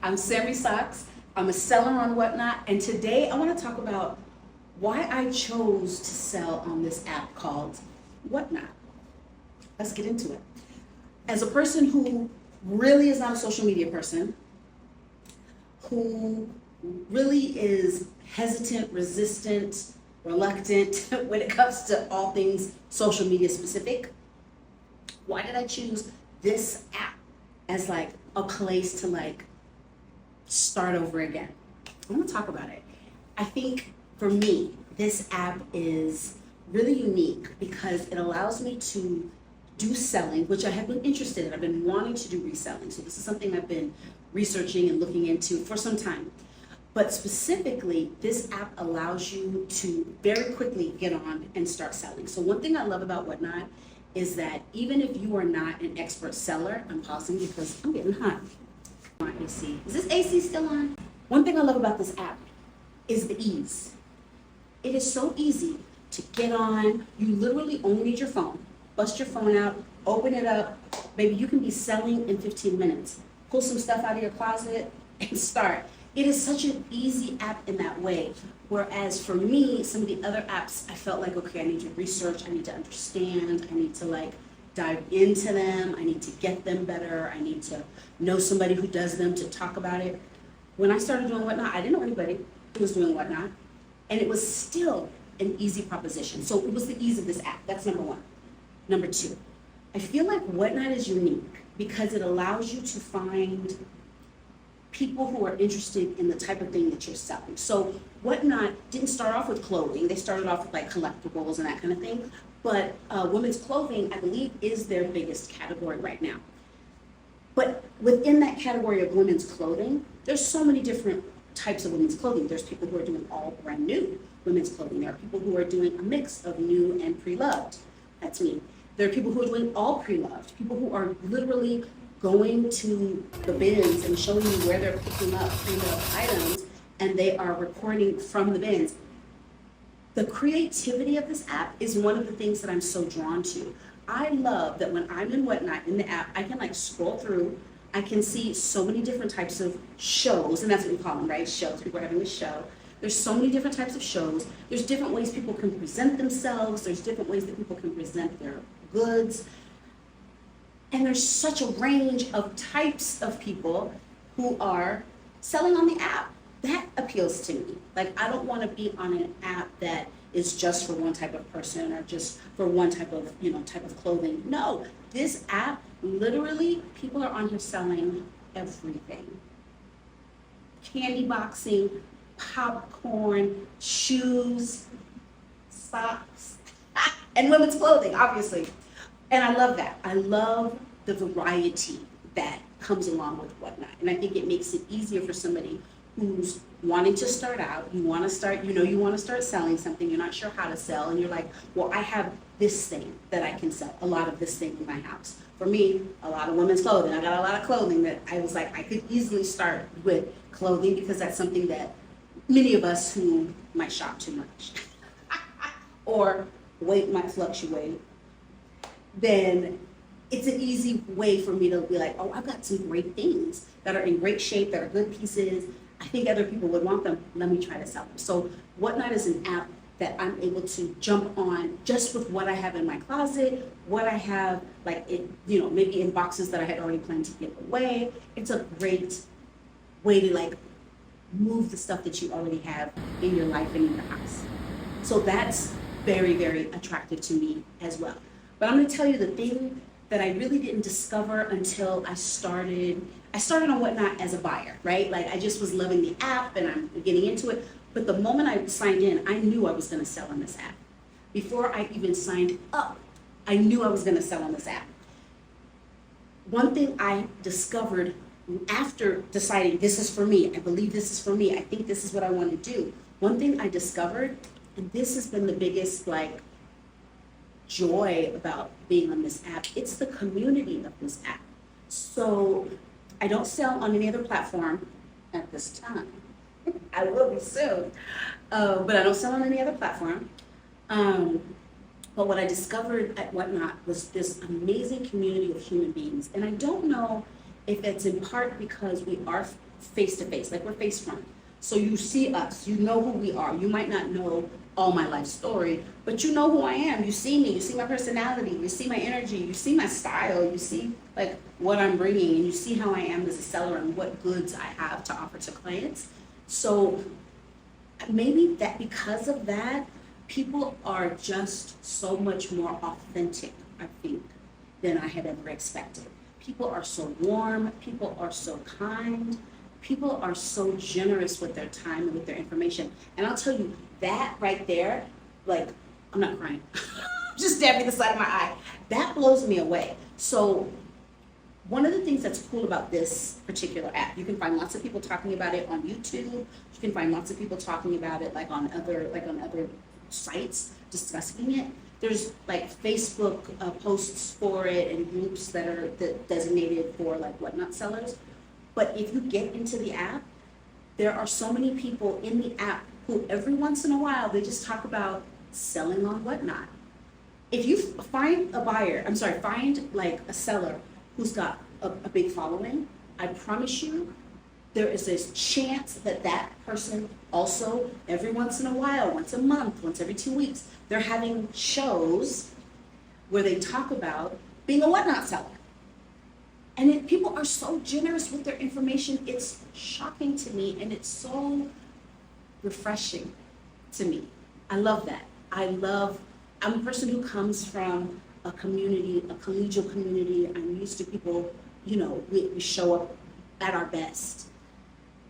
I'm Sammy Socks. I'm a seller on Whatnot, and today I want to talk about why I chose to sell on this app called Whatnot. Let's get into it. As a person who really is not a social media person, who really is hesitant, resistant, reluctant when it comes to all things social media specific, why did I choose this app as like a place to like start over again? I'm gonna talk about it. I think for me, this app is really unique because it allows me to do selling, which I have been interested in. I've been wanting to do reselling. So this is something I've been researching and looking into for some time. But specifically, this app allows you to very quickly get on and start selling. So one thing I love about Whatnot is that even if you are not an expert seller, I'm pausing because I'm getting hot. On AC. Is this AC still on? One thing I love about this app is the ease. It is so easy to get on. You literally only need your phone. Bust your phone out, open it up. Baby, you can be selling in 15 minutes. Pull some stuff out of your closet and start. It is such an easy app in that way. Whereas for me, some of the other apps, I felt like, okay, I need to research, I need to understand, I need to like dive into them, I need to get them better, I need to know somebody who does them to talk about it. When I started doing Whatnot, I didn't know anybody who was doing Whatnot, and it was still an easy proposition. So it was the ease of this app. That's number one. Number two, I feel like Whatnot is unique because it allows you to find people who are interested in the type of thing that you're selling. So Whatnot didn't start off with clothing. They started off with like collectibles and that kind of thing. But women's clothing, I believe, is their biggest category right now. But within that category of women's clothing, there's so many different types of women's clothing. There's people who are doing all brand new women's clothing. There are people who are doing a mix of new and pre-loved. That's me. There are people who are doing all pre-loved. People who are literally going to the bins and showing you where they're picking up pre-loved items, and they are recording from the bins. The creativity of this app is one of the things that I'm so drawn to. I love that when I'm in Whatnot in the app, I can like scroll through. I can see so many different types of shows, and that's what we call them, right? Shows. People are having a show. There's so many different types of shows. There's different ways people can present themselves. There's different ways that people can present their goods. And there's such a range of types of people who are selling on the app. That appeals to me. Like, I don't want to be on an app that is just for one type of person or just for one type of, type of clothing. No, this app, literally, people are on here selling everything. Candy boxing, popcorn, shoes, socks, and women's clothing, obviously. And I love that. I love the variety that comes along with Whatnot. And I think it makes it easier for somebody who's wanting to start out. You want to start, you want to start selling something. You're not sure how to sell. And you're like, well, I have this thing that I can sell, a lot of this thing in my house. For me, a lot of women's clothing. I got a lot of clothing that I was like, I could easily start with clothing because that's something that many of us who might shop too much or weight might fluctuate, then it's an easy way for me to be like, oh, I've got some great things that are in great shape, that are good pieces. I think other people would want them. Let me try to sell them. So Whatnot is an app that I'm able to jump on just with what I have in my closet, what I have, like, maybe in boxes that I had already planned to give away. It's a great way to like move the stuff that you already have in your life and in your house. So that's very, very attractive to me as well. But I'm going to tell you the thing that I really didn't discover until I started on Whatnot as a buyer, right? Like, I just was loving the app and I'm getting into it. But the moment I signed in, I knew I was going to sell on this app. Before I even signed up, I knew I was going to sell on this app. One thing I discovered after deciding this is for me, I believe this is for me, I think this is what I want to do. One thing I discovered, and this has been the biggest like joy about being on this app, it's the community of this app. So I don't sell on any other platform at this time. I will be soon, but I don't sell on any other platform. But what I discovered at Whatnot was this amazing community of human beings. And I don't know if it's in part because we are face to face, like we're face front. So you see us, you know who we are. You might not know all my life story, but you know who I am. You see me, you see my personality, you see my energy, you see my style, you see like what I'm bringing, and you see how I am as a seller and what goods I have to offer to clients. So maybe that because of that, people are just so much more authentic, I think, than I had ever expected. People are so warm, people are so kind, people are so generous with their time and with their information. And I'll tell you, that right there, like, I'm not crying, just stabbing the side of my eye, that blows me away. So one of the things that's cool about this particular app, you can find lots of people talking about it on YouTube, you can find lots of people talking about it on other sites discussing it. There's like Facebook posts for it and groups that are designated for like whatnot sellers. But if you get into the app, there are so many people in the app who every once in a while, they just talk about selling on whatnot. If you find find like a seller who's got a big following, I promise you, there is this chance that that person also, every once in a while, once a month, once every 2 weeks, they're having shows where they talk about being a whatnot seller. And people are so generous with their information, it's shocking to me, and it's so refreshing to me. I love that. I'm a person who comes from a community, a collegial community. I'm used to people, we show up at our best,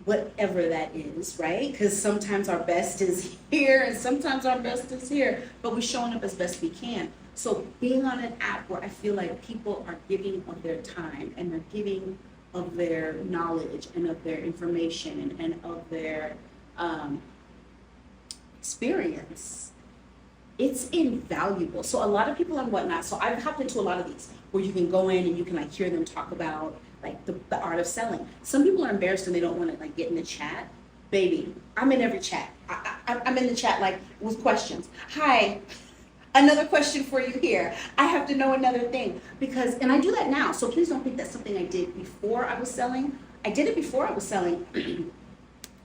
whatever that is, right? Because sometimes our best is here and sometimes our best is here, but we're showing up as best we can. So being on an app where I feel like people are giving of their time and they're giving of their knowledge and of their information and of their experience, it's invaluable. So a lot of people on Whatnot, so I've hopped into a lot of these where you can go in and you can like hear them talk about like the art of selling. Some people are embarrassed and they don't want to like get in the chat. Baby, I'm in every chat. I'm in the chat like with questions. Hi, another question for you here. I have to know another thing and I do that now. So please don't think that's something I did before I was selling. I did it before I was selling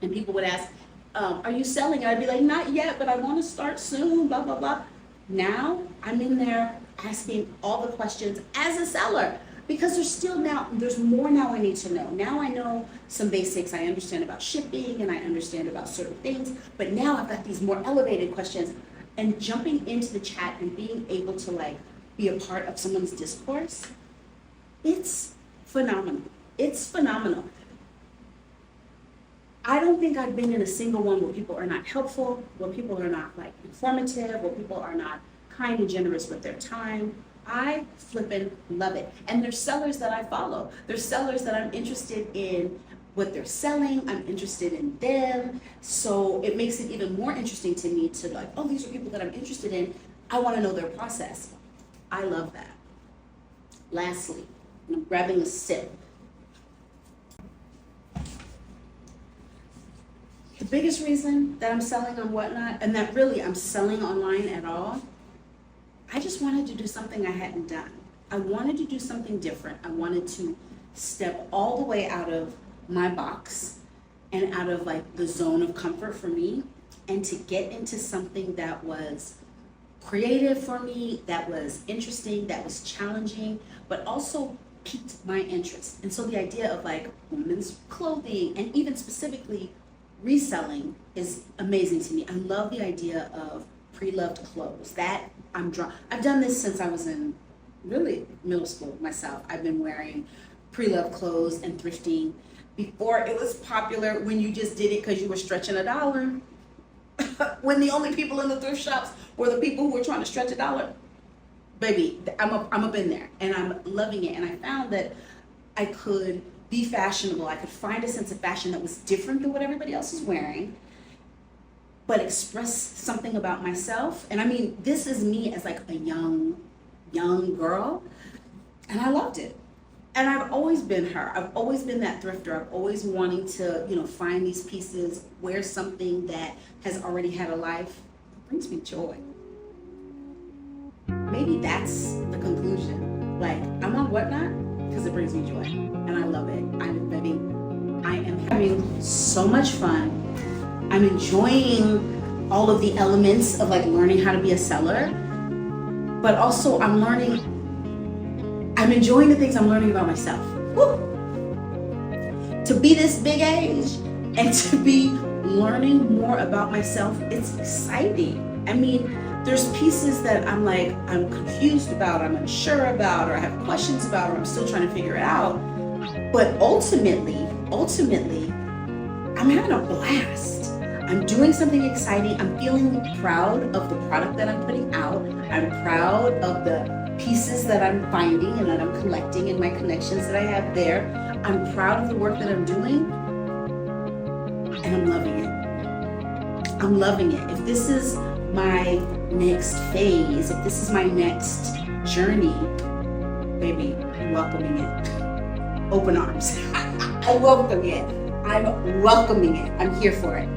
and people would ask, are you selling? And I'd be like, not yet, but I want to start soon, blah, blah, blah. Now I'm in there asking all the questions as a seller because there's more now I need to know. Now I know some basics. I understand about shipping and I understand about certain things, but now I've got these more elevated questions, and jumping into the chat and being able to like be a part of someone's discourse, it's phenomenal. It's phenomenal. I don't think I've been in a single one where people are not helpful, where people are not like informative, where people are not kind and generous with their time. I flippin' love it. And there's sellers that I follow. There's sellers that I'm interested in what they're selling. I'm interested in them. So it makes it even more interesting to me to like, oh, these are people that I'm interested in. I want to know their process. I love that. Lastly, I'm grabbing a sip. The biggest reason that I'm selling on Whatnot, and that really I'm selling online at all, I just wanted to do something I hadn't done. I wanted to do something different. I wanted to step all the way out of my box and out of like the zone of comfort for me, and to get into something that was creative for me, that was interesting, that was challenging, but also piqued my interest. And so the idea of like women's clothing and even specifically reselling is amazing to me. I love the idea of pre-loved clothes. That I'm drawn. I've done this since I was in really middle school myself. I've been wearing pre-loved clothes and thrifting before it was popular, when you just did it because you were stretching a dollar. When the only people in the thrift shops were the people who were trying to stretch a dollar. Baby, I'm up in there and I'm loving it. And I found that I could be fashionable. I could find a sense of fashion that was different than what everybody else is wearing, but express something about myself. And I mean, this is me as like a young girl, and I loved it. And I've always been her. I've always been that thrifter. I've always wanting to, find these pieces, wear something that has already had a life. It brings me joy. Maybe that's the conclusion. Like, I'm on Whatnot because it brings me joy and I love it. I am having so much fun. I'm enjoying all of the elements of like learning how to be a seller, but also I'm enjoying the things I'm learning about myself. Woo! To be this big age and to be learning more about myself, it's exciting. I mean, there's pieces that I'm confused about, I'm unsure about, or I have questions about, or I'm still trying to figure it out. But ultimately, I'm having a blast. I'm doing something exciting. I'm feeling proud of the product that I'm putting out. I'm proud of the pieces that I'm finding and that I'm collecting and my connections that I have there. I'm proud of the work that I'm doing, and I'm loving it. I'm loving it. If this is my next phase, if this is my next journey, baby, I'm welcoming it. Open arms. I welcome it. I'm welcoming it. I'm here for it.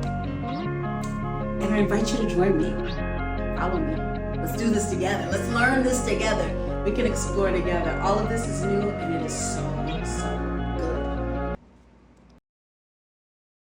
And I invite you to join me. Follow me. Let's do this together. Let's learn this together. We can explore together. All of this is new and it is